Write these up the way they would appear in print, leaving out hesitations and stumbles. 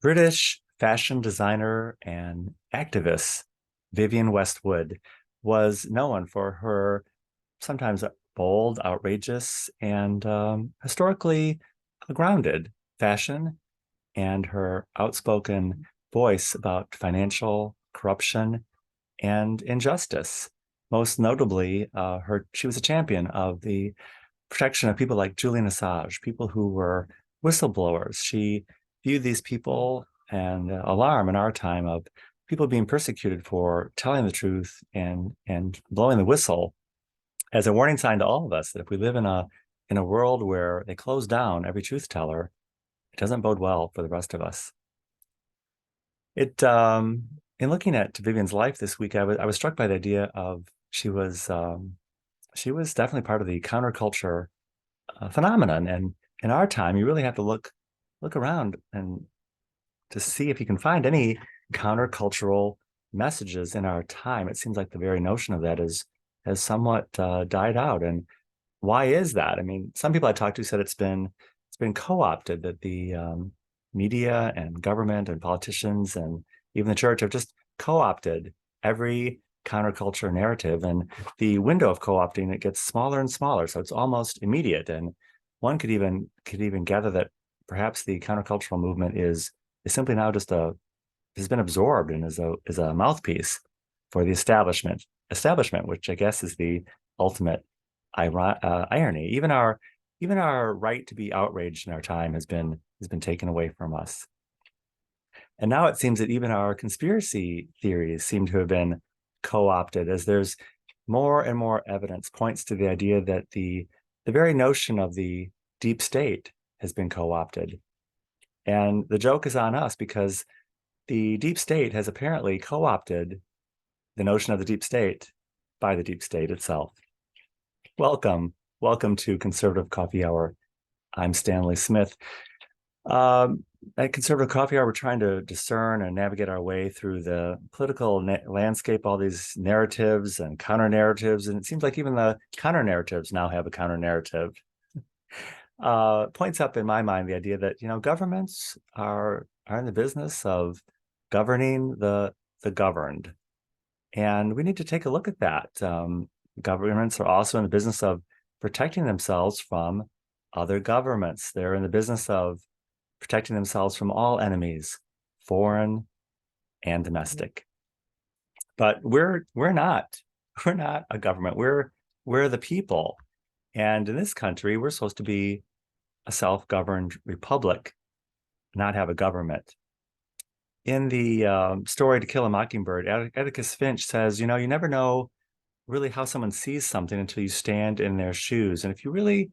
British fashion designer and activist Vivienne Westwood was known for her sometimes bold, outrageous, and historically grounded fashion and her outspoken voice about financial corruption and injustice. Most notably, she was a champion of the protection of people like Julian Assange, people who were whistleblowers. She viewed these people and alarm in our time of people being persecuted for telling the truth and blowing the whistle as a warning sign to all of us that if we live in a world where they close down every truth teller, it doesn't bode well for the rest of us. It In looking at Vivian's life this week, I was struck by the idea of she was definitely part of the counterculture phenomenon. And in our time, you really have to look around and to see if you can find any countercultural messages in our time. It seems like the very notion of that is has somewhat died out. And why is that? I mean, some people I talked to said it's been co-opted, that the media and government and politicians and even the church have just co-opted every counterculture narrative, and the window of co-opting, it gets smaller and smaller, so it's almost immediate. And one could even gather that perhaps the countercultural movement is simply now just a has been absorbed and is a mouthpiece for the establishment, which I guess is the ultimate irony. Even our right to be outraged in our time has been taken away from us. And now it seems that even our conspiracy theories seem to have been co-opted, as there's more and more evidence points to the idea that the very notion of the deep state has been co-opted. And the joke is on us because the deep state has apparently co-opted the notion of the deep state by the deep state itself. Welcome. Welcome to Conservative Coffee Hour. I'm Stanley Smith. At Conservative Coffee Hour, we're trying to discern and navigate our way through the political landscape, all these narratives and counter narratives. And it seems like even the counter narratives now have a counter narrative. Points up in my mind the idea that, governments are in the business of governing the governed. And we need to take a look at that. Governments are also in the business of protecting themselves from other governments. They're in the business of protecting themselves from all enemies, foreign and domestic. But we're not a government. We're the people. And in this country, we're supposed to be a self-governed republic, not have a government. In the story To Kill a Mockingbird, Atticus Finch says, you never know really how someone sees something until you stand in their shoes. And if you really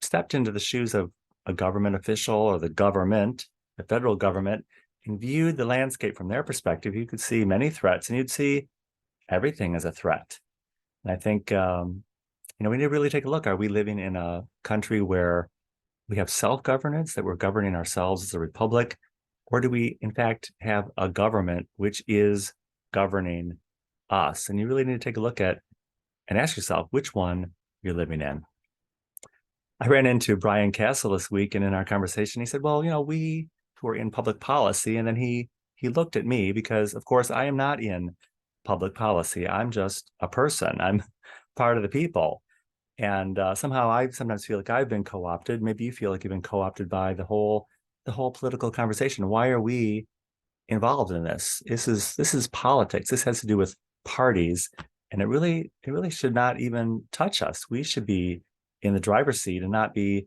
stepped into the shoes of a government official or the government, the federal government, and viewed the landscape from their perspective, you could see many threats, and you'd see everything as a threat. And I think, we need to really take a look. Are we living in a country where we have self-governance, that we're governing ourselves as a republic? Or do we, in fact, have a government which is governing us? And you really need to take a look at and ask yourself which one you're living in. I ran into Brian Castle this week, and in our conversation, he said, well, we who are in public policy, and then he looked at me because, of course, I am not in public policy. I'm just a person. I'm part of the people. And somehow I sometimes feel like I've been co-opted. Maybe you feel like you've been co-opted by the whole political conversation. Why are we involved in this? This is politics. This has to do with parties, and it really should not even touch us. We should be in the driver's seat and not be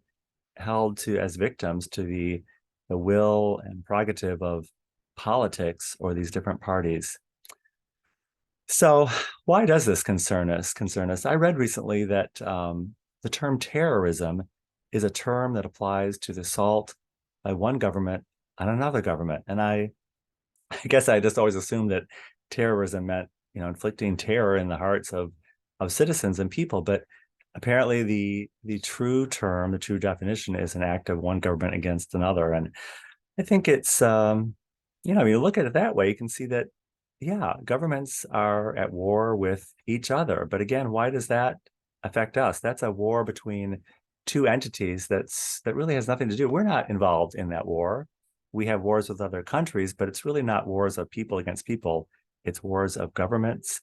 held to as victims to the will and prerogative of politics or these different parties. So why does this concern us? I read recently that the term terrorism is a term that applies to the assault by one government on another government. And I guess I just always assumed that terrorism meant, inflicting terror in the hearts of citizens and people. But apparently the true term, the true definition is an act of one government against another. And I think it's, you look at it that way, you can see that, yeah, governments are at war with each other. But again, why does that affect us? That's a war between two entities that really has nothing to do. We're not involved in that war. we have wars with other countries, but it's really not wars of people against people. It's wars of governments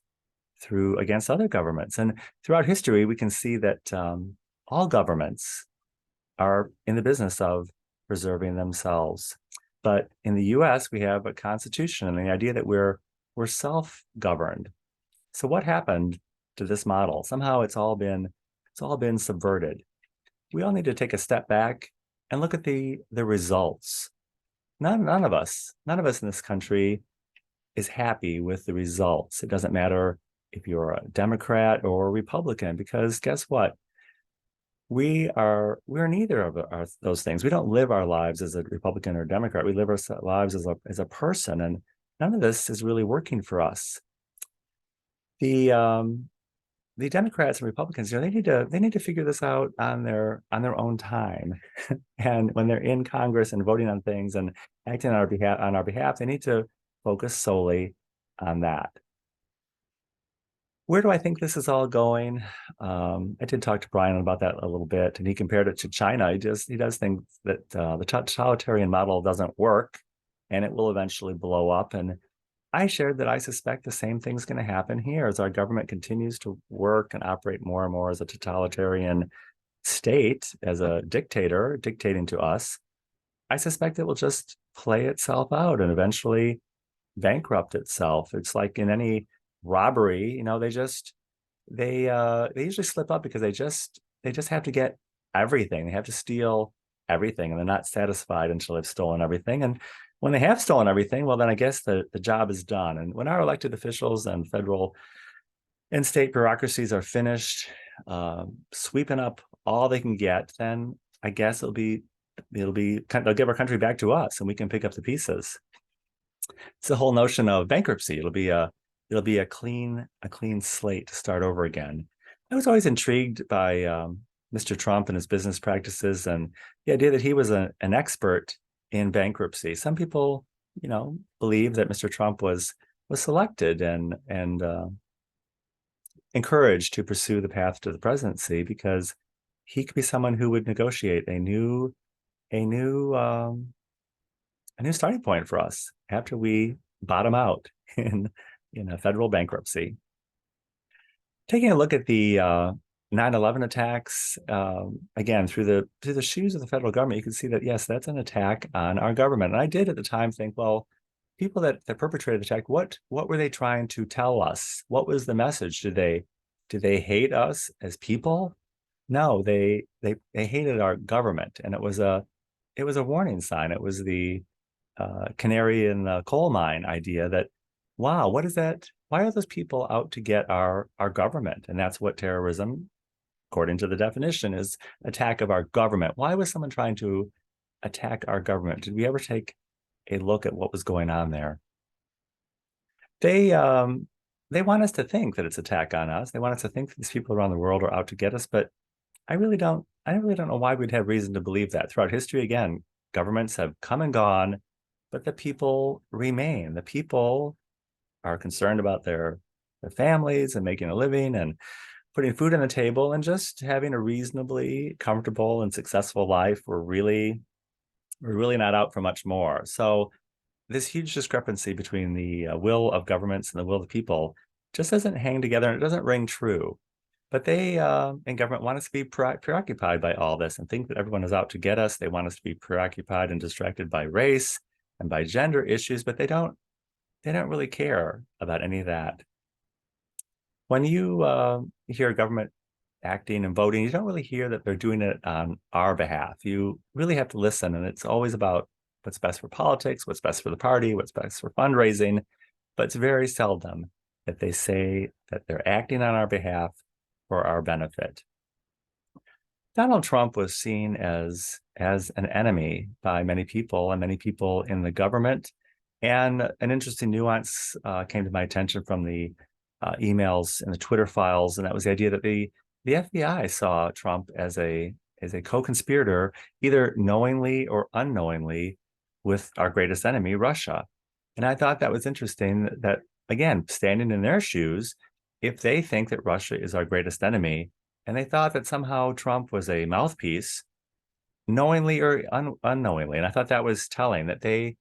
against other governments. And throughout history, we can see that all governments are in the business of preserving themselves. But in the US, we have a constitution and the idea that we're self-governed. So what happened to this model? Somehow it's all been subverted. We all need to take a step back and look at the results. None of us in this country is happy with the results. It doesn't matter if you're a Democrat or a Republican, because guess what? We're neither of those things. We don't live our lives as a Republican or Democrat. We live our lives as a person, and none of this is really working for us. The Democrats and Republicans, they need to figure this out on their own time. And when they're in Congress and voting on things and acting on our behalf, they need to focus solely on that. Where do I think this is all going? I did talk to Brian about that a little bit, and he compared it to China. He does think that the totalitarian model doesn't work, and it will eventually blow up. And I shared that I suspect the same thing's going to happen here as our government continues to work and operate more and more as a totalitarian state, as a dictator dictating to us. I suspect it will just play itself out and eventually bankrupt itself. It's like in any robbery, they usually slip up because they just have to get everything. They have to steal everything, and they're not satisfied until they've stolen everything. And when they have stolen everything, well, then I guess the job is done. And when our elected officials and federal and state bureaucracies are finished sweeping up all they can get, then I guess they'll give our country back to us, and we can pick up the pieces. It's the whole notion of bankruptcy. It'll be a clean slate to start over again. I was always intrigued by Mr. Trump and his business practices, and the idea that he was an expert in bankruptcy. Some people, believe that Mr. Trump was selected and encouraged to pursue the path to the presidency because he could be someone who would negotiate a new starting point for us after we bottom out in a federal bankruptcy. Taking a look at the 9/11 attacks, again, through the shoes of the federal government, you can see that, yes, that's an attack on our government. And I did at the time think, well, people that perpetrated the attack, what were they trying to tell us? What was the message? Did they hate us as people? No, they hated our government, and it was a warning sign. It was the canary in the coal mine idea that, wow, what is that? Why are those people out to get our government? And that's what terrorism, according to the definition, is: attack of our government. Why was someone trying to attack our government? Did we ever take a look at what was going on there? They want us to think that it's an attack on us. They want us to think that these people around the world are out to get us, but I really don't know why we'd have reason to believe that. Throughout history, again, governments have come and gone, but the people remain. The people are concerned about their families and making a living and putting food on the table and just having a reasonably comfortable and successful life. We're really not out for much more. So this huge discrepancy between the will of governments and the will of the people just doesn't hang together, and it doesn't ring true. But they in government want us to be preoccupied by all this and think that everyone is out to get us. They want us to be preoccupied and distracted by race and by gender issues, but they don't really care about any of that. When you hear government acting and voting, you don't really hear that they're doing it on our behalf. You really have to listen, and it's always about what's best for politics, what's best for the party, what's best for fundraising, but it's very seldom that they say that they're acting on our behalf for our benefit. Donald Trump was seen as an enemy by many people, and many people in the government. And an interesting nuance came to my attention from the emails and the Twitter files, and that was the idea that the FBI saw Trump as a co-conspirator, either knowingly or unknowingly, with our greatest enemy, Russia. And I thought that was interesting that, again, standing in their shoes, if they think that Russia is our greatest enemy, and they thought that somehow Trump was a mouthpiece knowingly or unknowingly. And I thought that was telling that they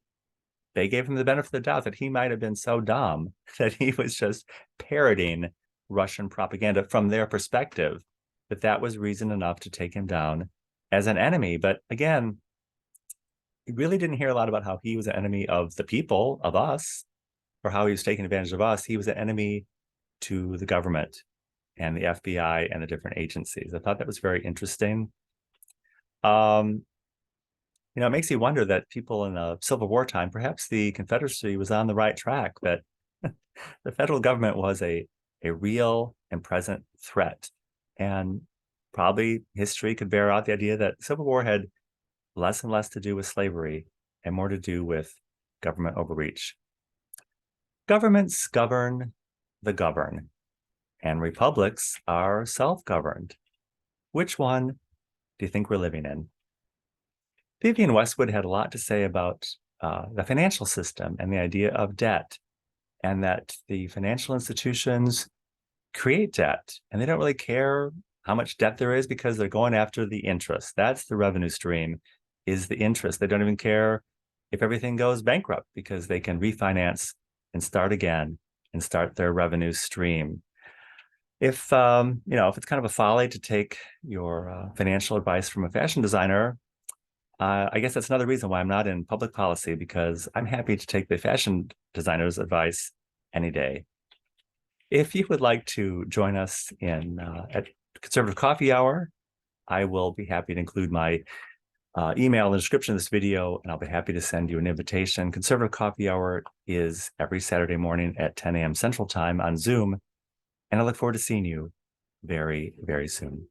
gave him the benefit of the doubt that he might have been so dumb that he was just parroting Russian propaganda from their perspective, that was reason enough to take him down as an enemy. But again, we really didn't hear a lot about how he was an enemy of the people, of us, or how he was taking advantage of us. He was an enemy to the government and the FBI and the different agencies. I thought that was very interesting. It makes you wonder that people in the Civil War time, perhaps the Confederacy was on the right track, that the federal government was a real and present threat. And probably history could bear out the idea that the Civil War had less and less to do with slavery and more to do with government overreach. Governments govern the governed, and republics are self-governed. Which one do you think we're living in? Vivienne Westwood had a lot to say about the financial system and the idea of debt, and that the financial institutions create debt, and they don't really care how much debt there is because they're going after the interest. That's the revenue stream, is the interest. They don't even care if everything goes bankrupt because they can refinance and start again and start their revenue stream. If it's kind of a folly to take your financial advice from a fashion designer, I guess that's another reason why I'm not in public policy, because I'm happy to take the fashion designer's advice any day. If you would like to join us at Conservative Coffee Hour, I will be happy to include my email in the description of this video, and I'll be happy to send you an invitation. Conservative Coffee Hour is every Saturday morning at 10 a.m. Central Time on Zoom, and I look forward to seeing you very, very soon.